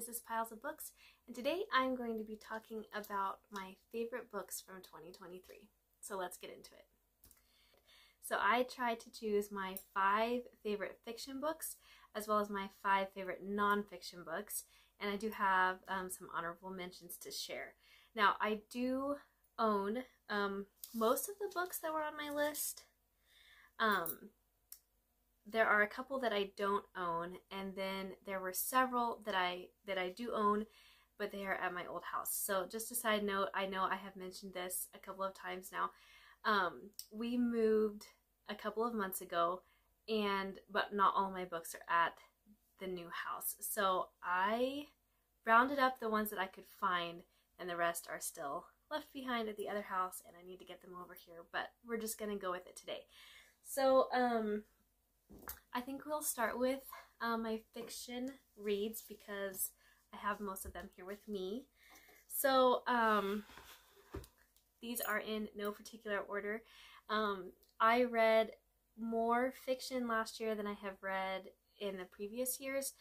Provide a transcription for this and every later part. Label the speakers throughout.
Speaker 1: this is Piles of Books, and today I'm going to be talking about my favorite books from 2023. So let's get into it. So I tried to choose my 5 favorite fiction books as well as my 5 favorite nonfiction books, and I do have some honorable mentions to share. Now, I do own most of the books that were on my list. There are a couple that I don't own, and then there were several that I do own, but they are at my old house. So just a side note, I know I have mentioned this a couple of times now. We moved a couple of months ago, but not all my books are at the new house. So I rounded up the ones that I could find, and the rest are still left behind at the other house, and I need to get them over here, but we're just gonna go with it today. So I think we'll start with my fiction reads because I have most of them here with me. So these are in no particular order. I read more fiction last year than I have read in the previous years.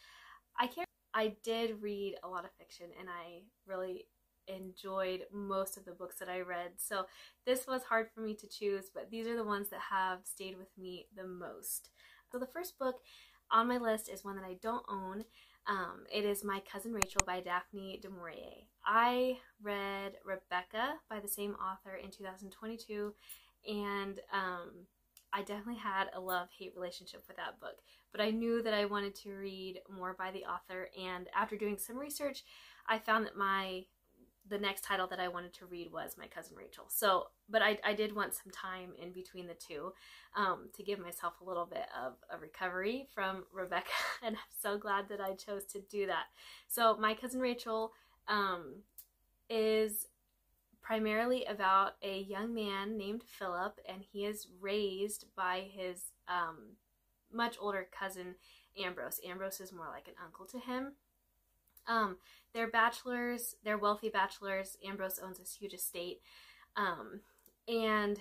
Speaker 1: I did read a lot of fiction, and I really enjoyed most of the books that I read. So this was hard for me to choose, but these are the ones that have stayed with me the most. So the first book on my list is one that I don't own. It is My Cousin Rachel by Daphne du Maurier. I read Rebecca by the same author in 2022, and I definitely had a love-hate relationship with that book. But I knew that I wanted to read more by the author, and after doing some research, I found that the next title that I wanted to read was My Cousin Rachel. So, but I did want some time in between the two to give myself a little bit of a recovery from Rebecca, and I'm so glad that I chose to do that. So My Cousin Rachel is primarily about a young man named Philip, and he is raised by his much older cousin Ambrose. Ambrose is more like an uncle to him. They're bachelors, they're wealthy bachelors. Ambrose owns this huge estate, and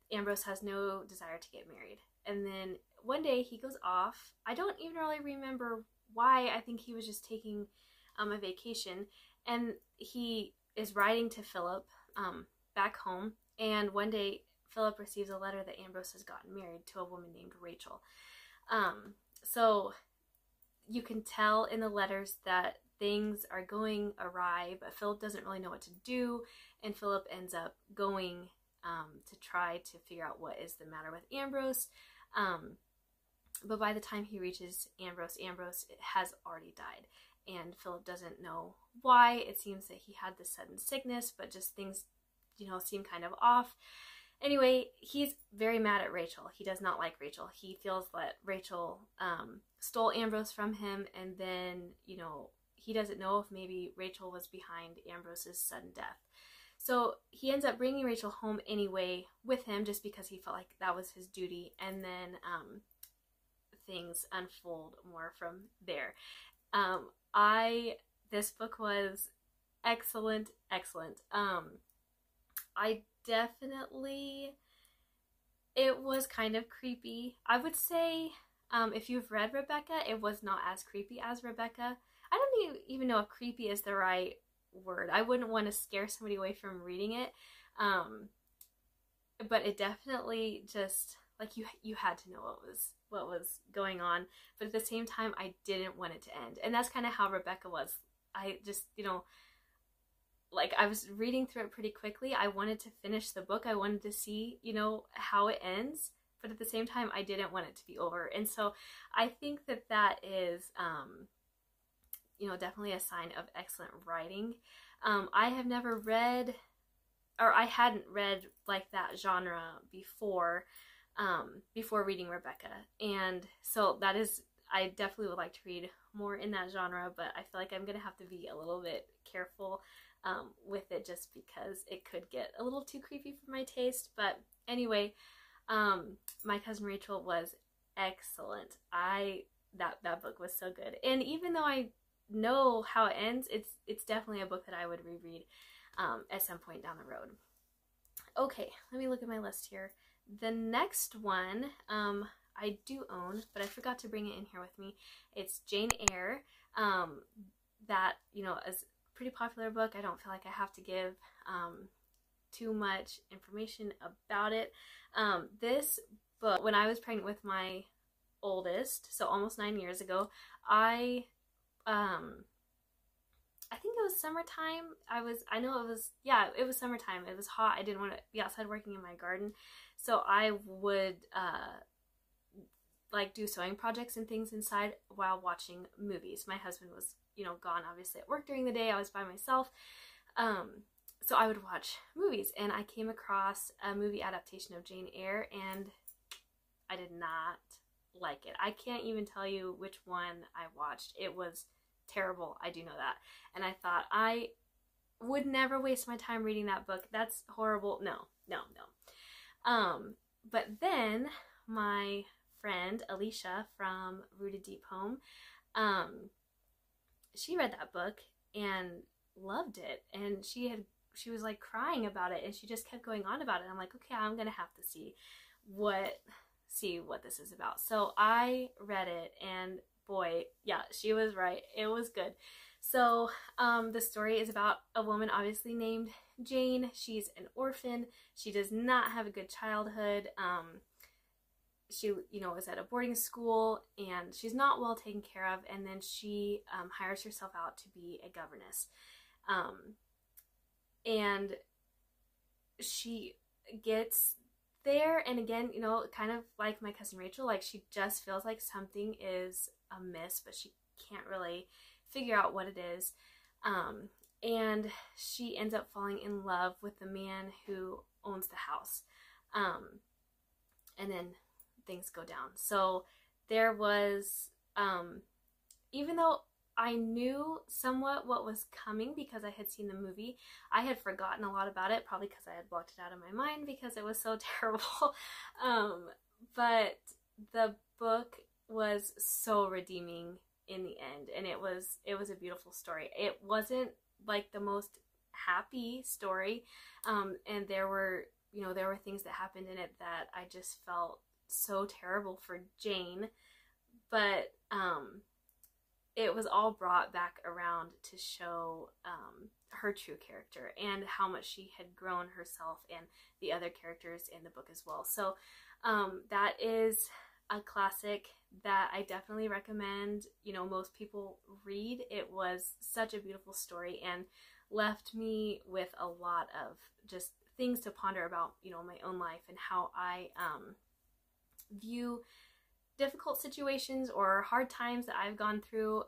Speaker 1: Ambrose has no desire to get married. And then one day he goes off. I don't even really remember why. I think he was just taking a vacation, and he is writing to Philip back home, and one day Philip receives a letter that Ambrose has gotten married to a woman named Rachel. So you can tell in the letters that things are going awry, but Philip doesn't really know what to do, and Philip ends up going to try to figure out what is the matter with Ambrose. But by the time he reaches Ambrose has already died, and Philip doesn't know why. It seems that he had this sudden sickness, but just things, seem kind of off. Anyway, he's very mad at Rachel. He does not like Rachel. He feels that Rachel stole Ambrose from him, and then, he doesn't know if maybe Rachel was behind Ambrose's sudden death. So he ends up bringing Rachel home anyway with him, just because he felt like that was his duty, and then things unfold more from there. This book was excellent. It was kind of creepy. I would say, if you've read Rebecca, it was not as creepy as Rebecca. I don't even know if creepy is the right word. I wouldn't want to scare somebody away from reading it. But it definitely just, like, you had to know what was going on. But at the same time, I didn't want it to end. And that's kind of how Rebecca was. I just, like, I was reading through it pretty quickly. I wanted to finish the book. I wanted to see, how it ends. But at the same time, I didn't want it to be over. And so I think that is, definitely a sign of excellent writing. I have never read, or I hadn't read like that genre before reading Rebecca. And so that is, I definitely would like to read more in that genre, but I feel like I'm going to have to be a little bit careful with it, just because it could get a little too creepy for my taste. But anyway, My Cousin Rachel was excellent. That book was so good. And even though I know how it ends, it's definitely a book that I would reread at some point down the road. Okay, let me look at my list here. The next one I do own, but I forgot to bring it in here with me. It's Jane Eyre. that, you know, is a pretty popular book. I don't feel like I have to give too much information about it. This book, when I was pregnant with my oldest, so almost 9 years ago, I think it was summertime. It was summertime. It was hot. I didn't want to be outside working in my garden. So I would like do sewing projects and things inside while watching movies. My husband was, you know, gone obviously at work during the day. I was by myself. So I would watch movies, and I came across a movie adaptation of Jane Eyre, and I did not like it. I can't even tell you which one I watched. It was terrible. I do know that. And I thought, I would never waste my time reading that book. That's horrible. No. But then my friend Alicia from Rooted Deep Home, she read that book and loved it, and she was like crying about it, and she just kept going on about it. I'm like, okay, I'm gonna have to see what this is about. So I read it, and boy, yeah, she was right. It was good. So the story is about a woman obviously named Jane. She's an orphan. She does not have a good childhood. She, you know, is at a boarding school, and she's not well taken care of, and then she hires herself out to be a governess. And she gets there, and again, you know, kind of like my cousin Rachel, like she just feels like something is amiss, but she can't really figure out what it is. And she ends up falling in love with the man who owns the house. And then things go down. So there was, even though I knew somewhat what was coming because I had seen the movie, I had forgotten a lot about it, probably because I had blocked it out of my mind because it was so terrible. But the book was so redeeming in the end, and it was a beautiful story. It wasn't like the most happy story, and there were things that happened in it that I just felt so terrible for Jane, but it was all brought back around to show her true character and how much she had grown herself and the other characters in the book as well. So that is a classic that I definitely recommend, you know, most people read. It was such a beautiful story and left me with a lot of just things to ponder about, you know, my own life and how I view difficult situations or hard times that I've gone through,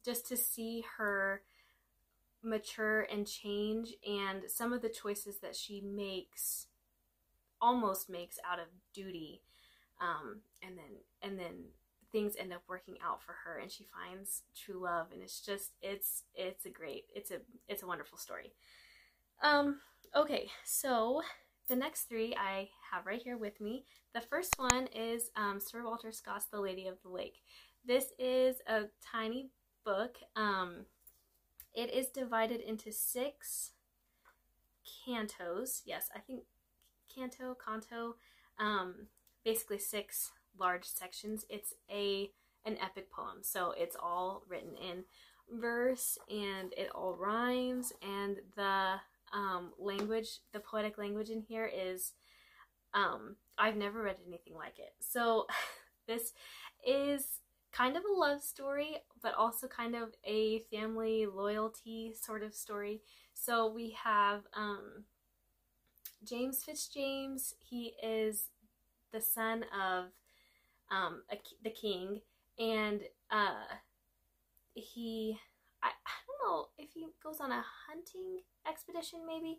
Speaker 1: just to see her mature and change, and some of the choices that she almost makes out of duty, and then things end up working out for her, and she finds true love, and it's a wonderful story. Okay, so the next three I have right here with me. The first one is Sir Walter Scott's The Lady of the Lake. This is a tiny book. It is divided into 6 cantos. Yes, I think canto, basically 6 large sections. It's an epic poem, so it's all written in verse, and it all rhymes, and the language, the poetic language in here is, I've never read anything like it. So this is kind of a love story, but also kind of a family loyalty sort of story. So we have James Fitzjames. He is the son of the king, and I don't know if he goes on a hunting expedition maybe,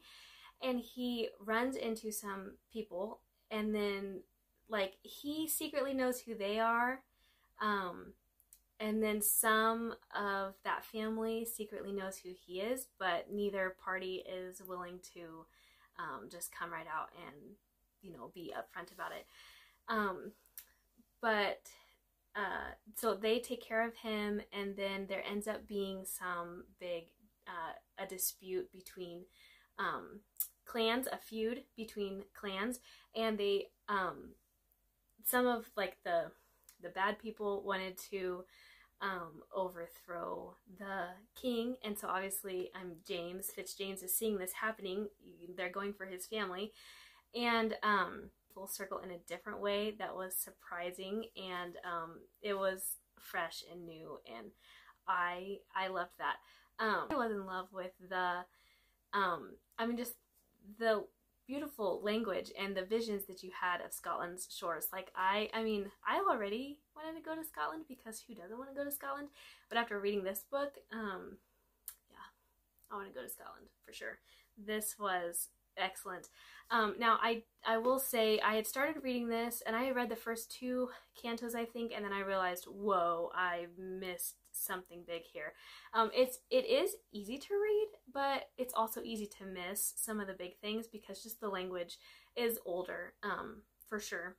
Speaker 1: and he runs into some people, and then like he secretly knows who they are, and then some of that family secretly knows who he is, but neither party is willing to just come right out and, you know, be upfront about it. So they take care of him, and then there ends up being some big a dispute between clans, a feud between clans, and they some of like the bad people wanted to overthrow the king. And so obviously Fitzjames is seeing this happening. They're going for his family, and full circle in a different way that was surprising, and it was fresh and new, and I loved that. I was in love with the just the beautiful language and the visions that you had of Scotland's shores. Like I already wanted to go to Scotland, because who doesn't want to go to Scotland? But after reading this book, yeah, I want to go to Scotland for sure. This was excellent. Now I will say I had started reading this, and I had read the first 2 cantos, I think, and then I realized, whoa, I missed something big here. It is easy to read, but it's also easy to miss some of the big things, because just the language is older, for sure.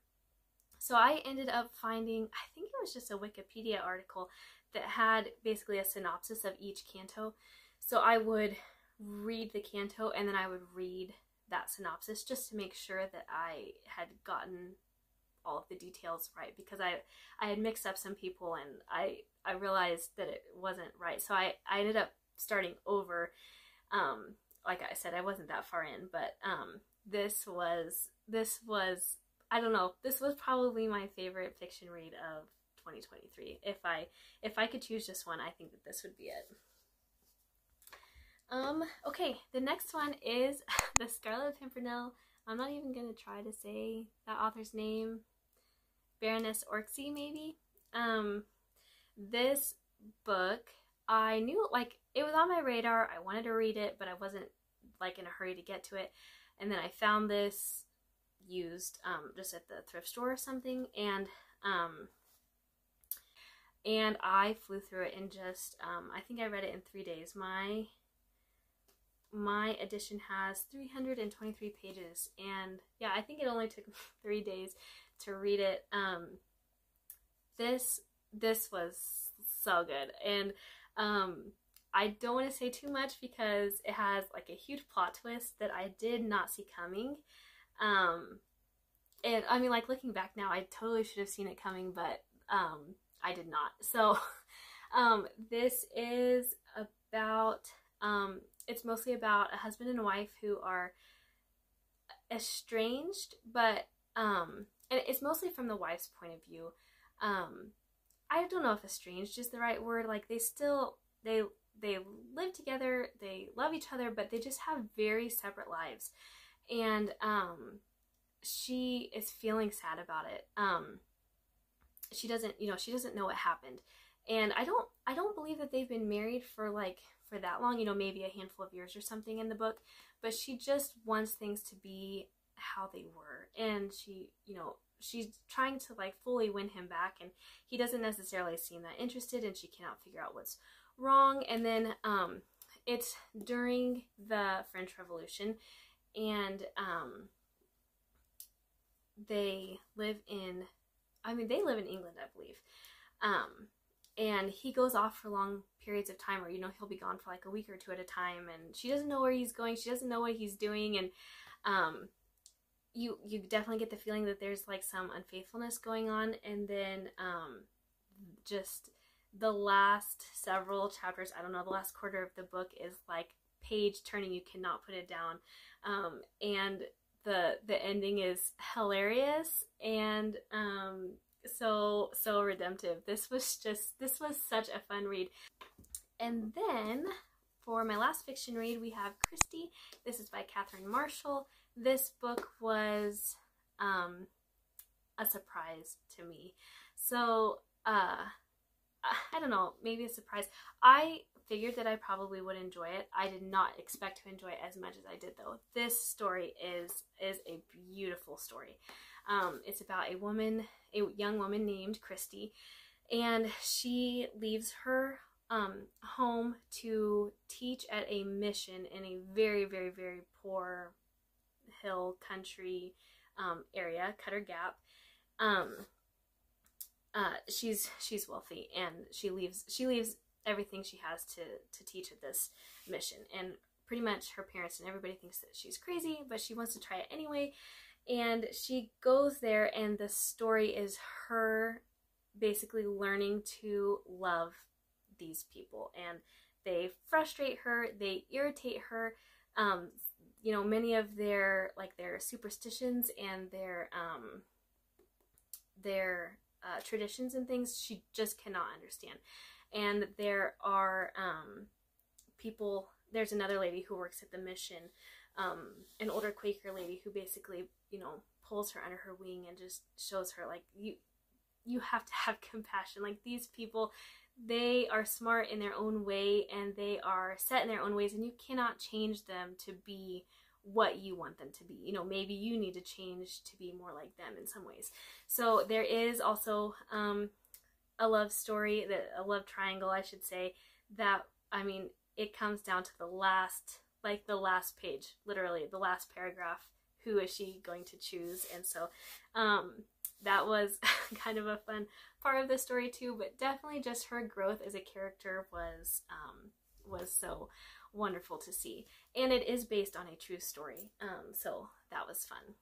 Speaker 1: So I ended up finding, I think it was just a Wikipedia article that had basically a synopsis of each canto. So I would read the canto, and then I would read that synopsis just to make sure that I had gotten all of the details right, because I had mixed up some people, and I realized that it wasn't right. So I ended up starting over. Like I said, I wasn't that far in, but this was I don't know, this was probably my favorite fiction read of 2023. If I could choose just one, I think that this would be it. Okay, the next one is The Scarlet Pimpernel. I'm not even gonna try to say that author's name. Baroness Orczy, maybe? This book, I knew, like, it was on my radar. I wanted to read it, but I wasn't, like, in a hurry to get to it. And then I found this used, just at the thrift store or something, and I flew through it in just, I think I read it in 3 days. My edition has 323 pages, and yeah, I think it only took 3 days to read it. This was so good, and I don't want to say too much, because it has like a huge plot twist that I did not see coming. And I mean, like, looking back now, I totally should have seen it coming, but I did not. So this is about it's mostly about a husband and wife who are estranged, but and it's mostly from the wife's point of view. I don't know if estranged is the right word. Like, they live together, they love each other, but they just have very separate lives. And she is feeling sad about it. She doesn't know what happened. And I don't believe that they've been married for that long, maybe a handful of years or something in the book, but she just wants things to be how they were. And she's trying to fully win him back, and he doesn't necessarily seem that interested, and she cannot figure out what's wrong. And then it's during the French Revolution, and they live in England, I believe. And he goes off for long periods of time where, he'll be gone for a week or two at a time, and she doesn't know where he's going, she doesn't know what he's doing, and you definitely get the feeling that there's some unfaithfulness going on. And then just the last several chapters, I don't know, the last quarter of the book is page turning, you cannot put it down. And the ending is hilarious, and so redemptive. This was such a fun read. And then for my last fiction read, we have Christie. This is by Catherine Marshall. This book was a surprise to me. So I don't know, maybe a surprise. I figured that I probably would enjoy it. I did not expect to enjoy it as much as I did, though. This story is a beautiful story. It's about a young woman named Christie, and she leaves her home to teach at a mission in a very, very, very poor hill country area, Cutter Gap. She's wealthy, and she leaves everything she has to teach at this mission, and pretty much her parents and everybody thinks that she's crazy, but she wants to try it anyway. And she goes there, and the story is her basically learning to love these people, and they frustrate her, they irritate her. Many of their superstitions and their traditions and things she just cannot understand. And there are people. There's another lady who works at the mission, an older Quaker lady who basically pulls her under her wing and just shows her, like, you have to have compassion. Like, these people, they are smart in their own way, and they are set in their own ways, and you cannot change them to be what you want them to be. Maybe you need to change to be more like them in some ways. So there is also a love story, a love triangle, I should say, that, it comes down to the last page, literally the last paragraph. Who is she going to choose? And so that was kind of a fun part of the story too, but definitely just her growth as a character was so wonderful to see. And it is based on a true story, so that was fun.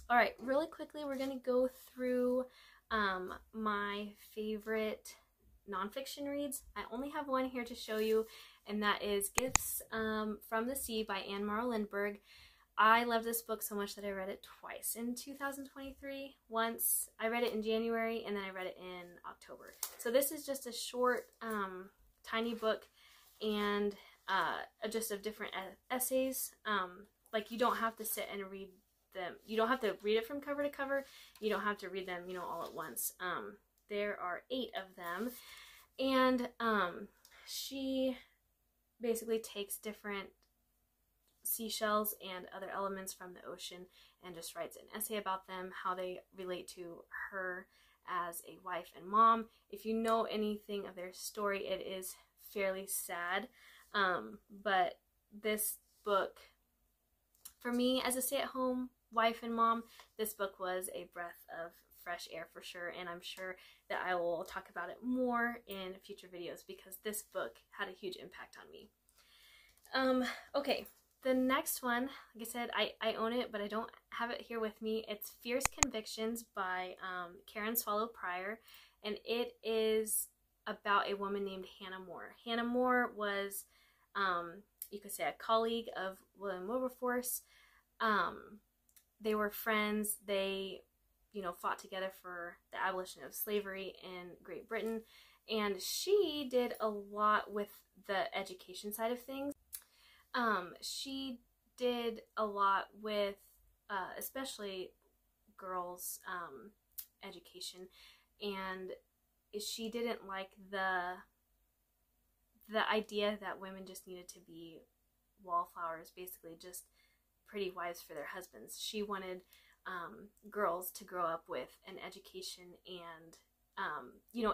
Speaker 1: All right, really quickly, we're going to go through my favorite nonfiction reads. I only have one here to show you, and that is Gifts from the Sea by Anne Morrow Lindbergh. I love this book so much that I read it twice in 2023. Once I read it in January, and then I read it in October. So this is just a short, tiny book, and just of different essays. Like, you don't have to sit and read them. You don't have to read it from cover to cover. You don't have to read them, all at once. There are 8 of them, and she basically takes different seashells and other elements from the ocean and just writes an essay about them, how they relate to her as a wife and mom. If you know anything of their story, it is fairly sad, but this book, for me as a stay-at-home wife and mom, this book was a breath of fresh air for sure, and I'm sure that I will talk about it more in future videos because this book had a huge impact on me. Okay, the next one, like I said, I own it, but I don't have it here with me. It's Fierce Convictions by Karen Swallow Prior, and it is about a woman named Hannah More. Hannah More was, you could say, a colleague of William Wilberforce. They were friends. They, fought together for the abolition of slavery in Great Britain, and she did a lot with the education side of things. She did a lot with, especially girls' education, and she didn't like the idea that women just needed to be wallflowers, basically just pretty wives for their husbands. She wanted girls to grow up with an education and,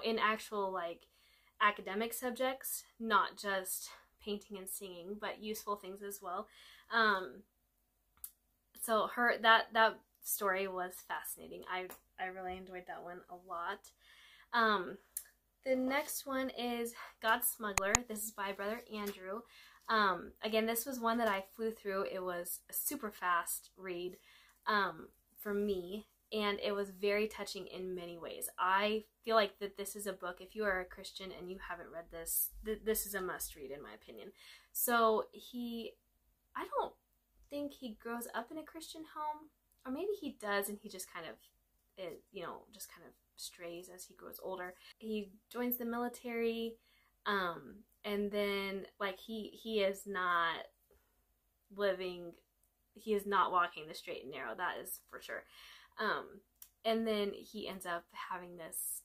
Speaker 1: in actual, like, academic subjects, not just painting and singing, but useful things as well. So that story was fascinating. I really enjoyed that one a lot. The next one is God's Smuggler. This is by Brother Andrew. Again, this was one that I flew through. It was a super fast read for me, and it was very touching in many ways. I feel like that this is a book, if you are a Christian and you haven't read this, this is a must read in my opinion. So I don't think he grows up in a Christian home, or maybe he does and he just kind of, just kind of strays as he grows older. He joins the military, and then, like, he is not walking the straight and narrow, that is for sure. And then he ends up having this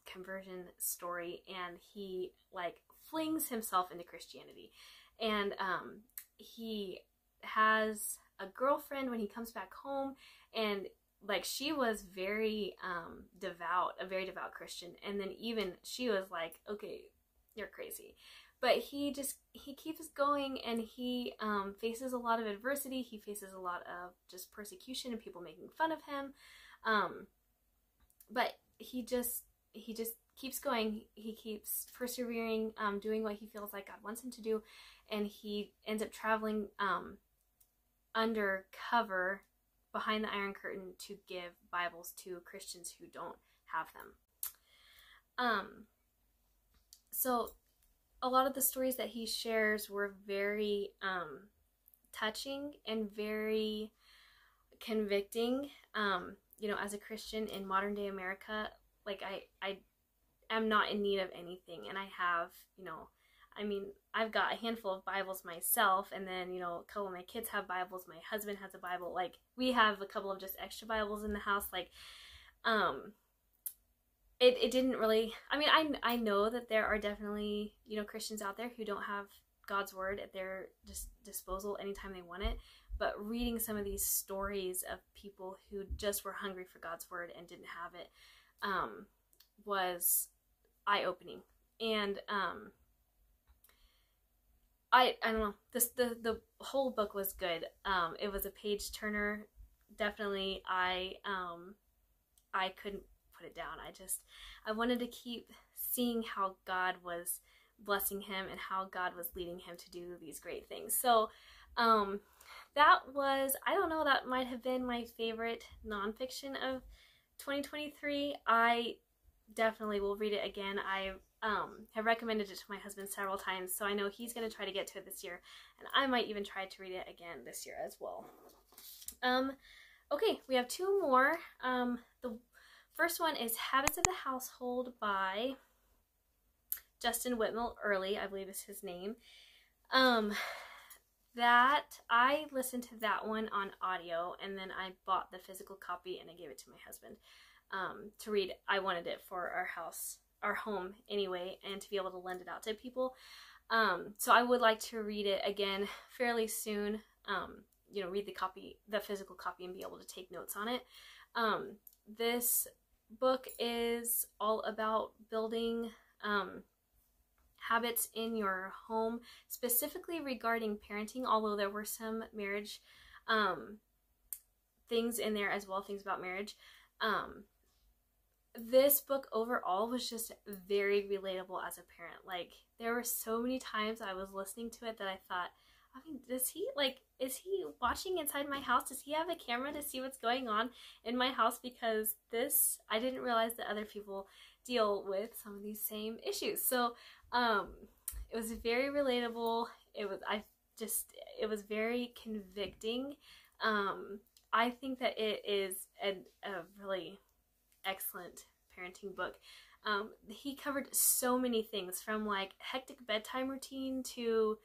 Speaker 1: conversion story, and he, like, flings himself into Christianity. And he has a girlfriend when he comes back home, and, like, she was very devout, a very devout Christian, and then even she was like, okay, you're crazy. But he keeps going, and he faces a lot of adversity. He faces a lot of just persecution and people making fun of him. But he just keeps going. He keeps persevering, doing what he feels like God wants him to do, and he ends up traveling undercover behind the Iron Curtain to give Bibles to Christians who don't have them. So a lot of the stories that he shares were very touching and very convicting. As a Christian in modern day America, like I am not in need of anything, and I have, I've got a handful of Bibles myself, and then, a couple of my kids have Bibles, my husband has a Bible, like, we have a couple of just extra Bibles in the house, like, it didn't really, I know that there are definitely, Christians out there who don't have God's word at their disposal anytime they want it, but reading some of these stories of people who just were hungry for God's word and didn't have it, was eye-opening. And I don't know, the whole book was good. It was a page turner. Definitely, I couldn't put it down. I wanted to keep seeing how God was blessing him and how God was leading him to do these great things. So that was, I don't know, that might have been my favorite nonfiction of 2023. I definitely will read it again. I have recommended it to my husband several times, so I know he's going to try to get to it this year, and I might even try to read it again this year as well. Okay, we have two more. The first one is Habits of the Household by Justin Whitmore Early, I believe is his name. That I listened to that one on audio, and then I bought the physical copy and I gave it to my husband to read. I wanted it for our home anyway, and to be able to lend it out to people. So I would like to read it again fairly soon. Read the physical copy, and be able to take notes on it. This book is all about building habits in your home, specifically regarding parenting, although there were some marriage things in there as well, things about marriage. This book overall was just very relatable as a parent. Like, there were so many times I was listening to it that I thought, is he watching inside my house? Does he have a camera to see what's going on in my house? Because I didn't realize that other people deal with some of these same issues. So, it was very relatable. It was very convicting. I think that it is a really excellent parenting book. He covered so many things, from like hectic bedtime routine to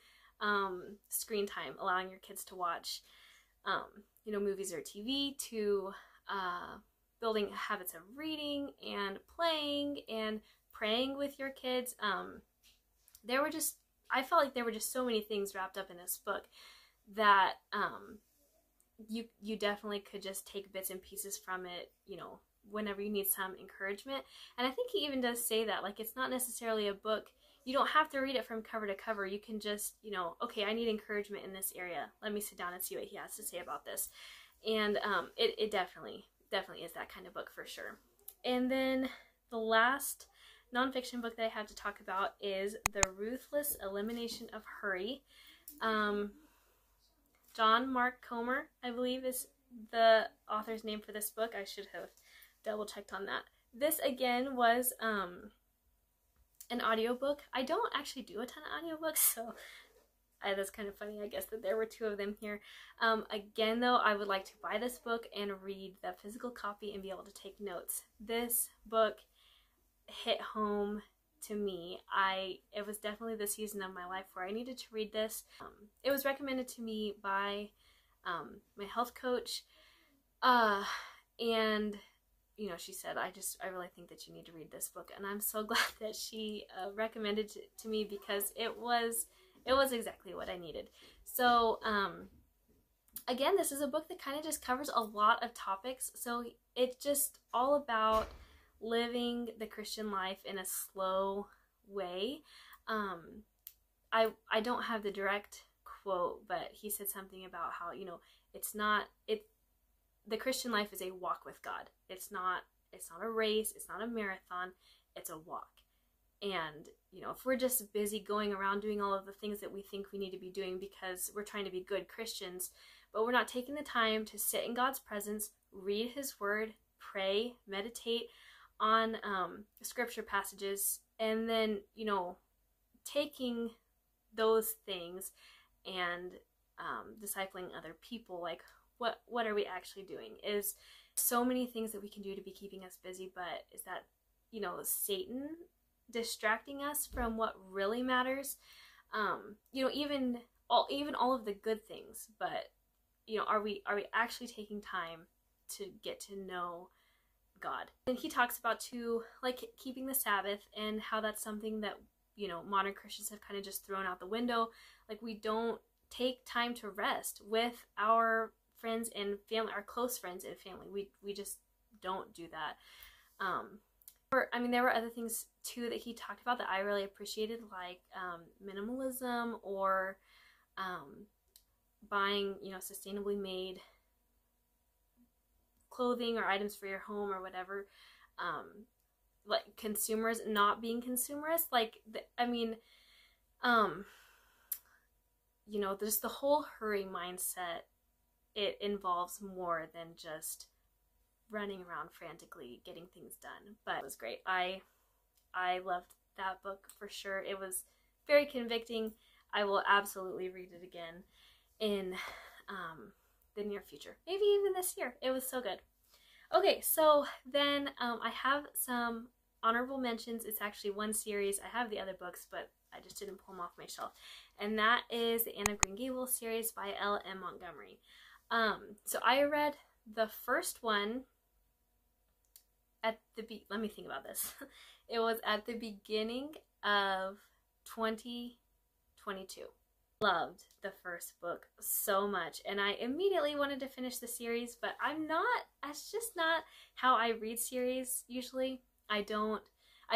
Speaker 1: screen time, allowing your kids to watch movies or TV, to building habits of reading and playing and praying with your kids. I felt like there were just so many things wrapped up in this book that you definitely could just take bits and pieces from it, whenever you need some encouragement. And I think he even does say that, like, it's not necessarily a book, you don't have to read it from cover to cover. You can just, okay, I need encouragement in this area. Let me sit down and see what he has to say about this. And it definitely is that kind of book for sure. And then the last nonfiction book that I have to talk about is The Ruthless Elimination of Hurry. John Mark Comer, I believe, is the author's name for this book. I should have double checked on that. This again was an audiobook. I don't actually do a ton of audiobooks, so that's kind of funny, I guess, that there were two of them here. Again, though, I would like to buy this book and read the physical copy and be able to take notes. This book hit home to me. It was definitely the season of my life where I needed to read this. It was recommended to me by my health coach, and she said, I really think that you need to read this book. And I'm so glad that she recommended it to me, because it was exactly what I needed. So, again, this is a book that kind of just covers a lot of topics. So it's just all about living the Christian life in a slow way. I don't have the direct quote, but he said something about how, the Christian life is a walk with God. It's not a race, it's not a marathon, it's a walk. And, if we're just busy going around doing all of the things that we think we need to be doing because we're trying to be good Christians, but we're not taking the time to sit in God's presence, read his word, pray, meditate on scripture passages, and then, you know, taking those things and discipling other people. Like, what are we actually doing? Is so many things that we can do to be keeping us busy, but is that, you know, Satan distracting us from what really matters? You know, even all of the good things, but, you know, are we actually taking time to get to know God? And he talks about too, like, keeping the Sabbath, and how that's something that, you know, modern Christians have kind of just thrown out the window. Like, we don't take time to rest with our friends and family, our close friends and family. We just don't do that. I mean, there were other things too that he talked about that I really appreciated, like minimalism, or buying, you know, sustainably made clothing or items for your home or whatever. Like consumers, not being consumerist. Like, I mean, you know, there's the whole hurry mindset. It involves more than just running around frantically getting things done. But it was great. I loved that book for sure. It was very convicting. I will absolutely read it again in the near future. Maybe even this year. It was so good. Okay, so then I have some honorable mentions. It's actually one series. I have the other books, but I just didn't pull them off my shelf. And that is the Anne of Green Gables series by L.M. Montgomery. So I read the first one at let me think about this. It was at the beginning of 2022. Loved the first book so much, and I immediately wanted to finish the series, but that's just not how I read series usually. I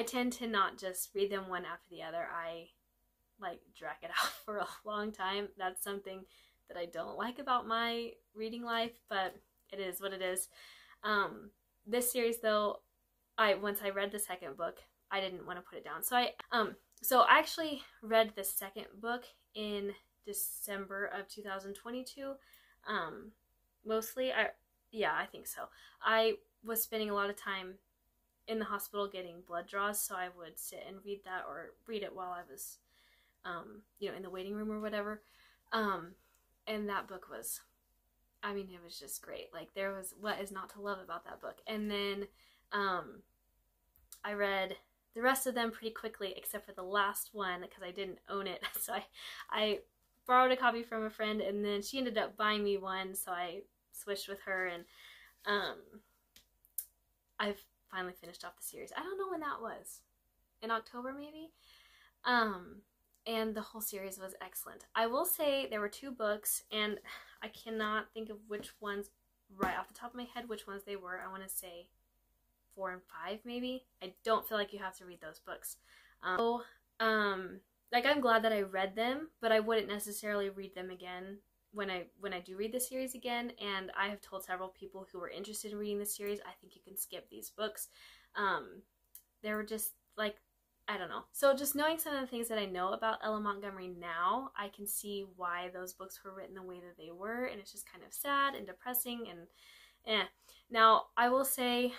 Speaker 1: tend to not just read them one after the other. I like drag it out for a long time. That's something that I don't like about my reading life, but it is what it is. This series though, once I read the second book, I didn't want to put it down. So I actually read the second book in December of 2022. Mostly, I think so. I was spending a lot of time in the hospital getting blood draws, so I would sit and read that, or read it while I was, you know, in the waiting room or whatever. And that book was, I mean, it was just great. Like, there was, what is not to love about that book? And then, I read the rest of them pretty quickly, except for the last one, because I didn't own it. So I borrowed a copy from a friend, and then she ended up buying me one, so I switched with her, and I've finally finished off the series. I don't know when that was. In October, maybe? And the whole series was excellent. I will say there were 2 books, and I cannot think of which ones right off the top of my head, which ones they were. I want to say 4 and 5 maybe. I don't feel like you have to read those books. Like, I'm glad that I read them, but I wouldn't necessarily read them again when I do read the series again. And I have told several people who were interested in reading the series, I think you can skip these books. They were just like, I don't know. So just knowing some of the things that I know about Ella Montgomery now, I can see why those books were written the way that they were, and it's just kind of sad and depressing and Now, I will say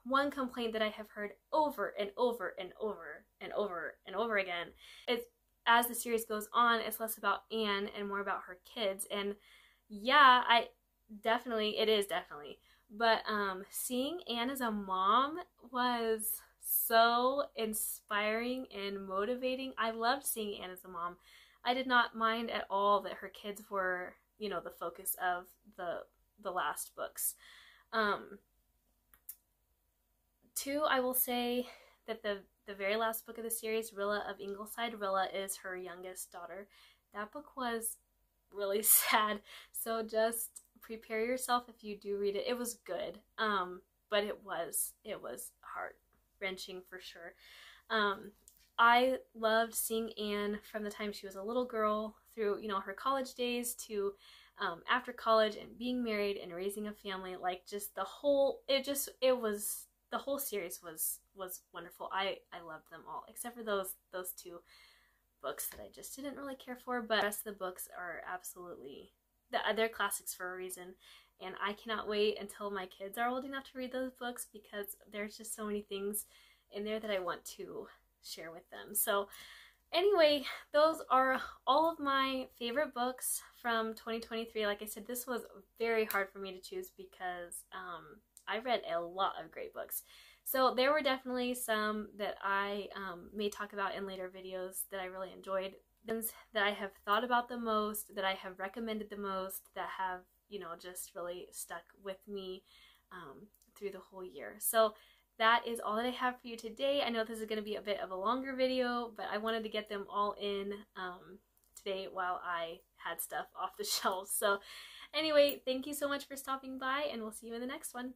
Speaker 1: one complaint that I have heard over and over and over and over and over again is, as the series goes on, it's less about Anne and more about her kids. And yeah, it is definitely. But seeing Anne as a mom was so inspiring and motivating. I loved seeing Anne as a mom. I did not mind at all that her kids were, you know, the focus of the last books. 2, I will say that the very last book of the series, Rilla of Ingleside, Rilla is her youngest daughter. That book was really sad, so just prepare yourself if you do read it. It was good, but it was heart-wrenching for sure. I loved seeing Anne from the time she was a little girl through, you know, her college days to after college and being married and raising a family. Like, just the whole series was wonderful. I loved them all, except for those 2 books that I just didn't really care for, but the rest of the books are absolutely they're classics for a reason. And I cannot wait until my kids are old enough to read those books, because there's just so many things in there that I want to share with them. So anyway, those are all of my favorite books from 2023. Like I said, this was very hard for me to choose because I read a lot of great books. So there were definitely some that I may talk about in later videos that I really enjoyed. Ones that I have thought about the most, that I have recommended the most, that have, you know, just really stuck with me through the whole year. So that is all that I have for you today. I know this is going to be a bit of a longer video, but I wanted to get them all in today while I had stuff off the shelves. So anyway, thank you so much for stopping by, and we'll see you in the next one.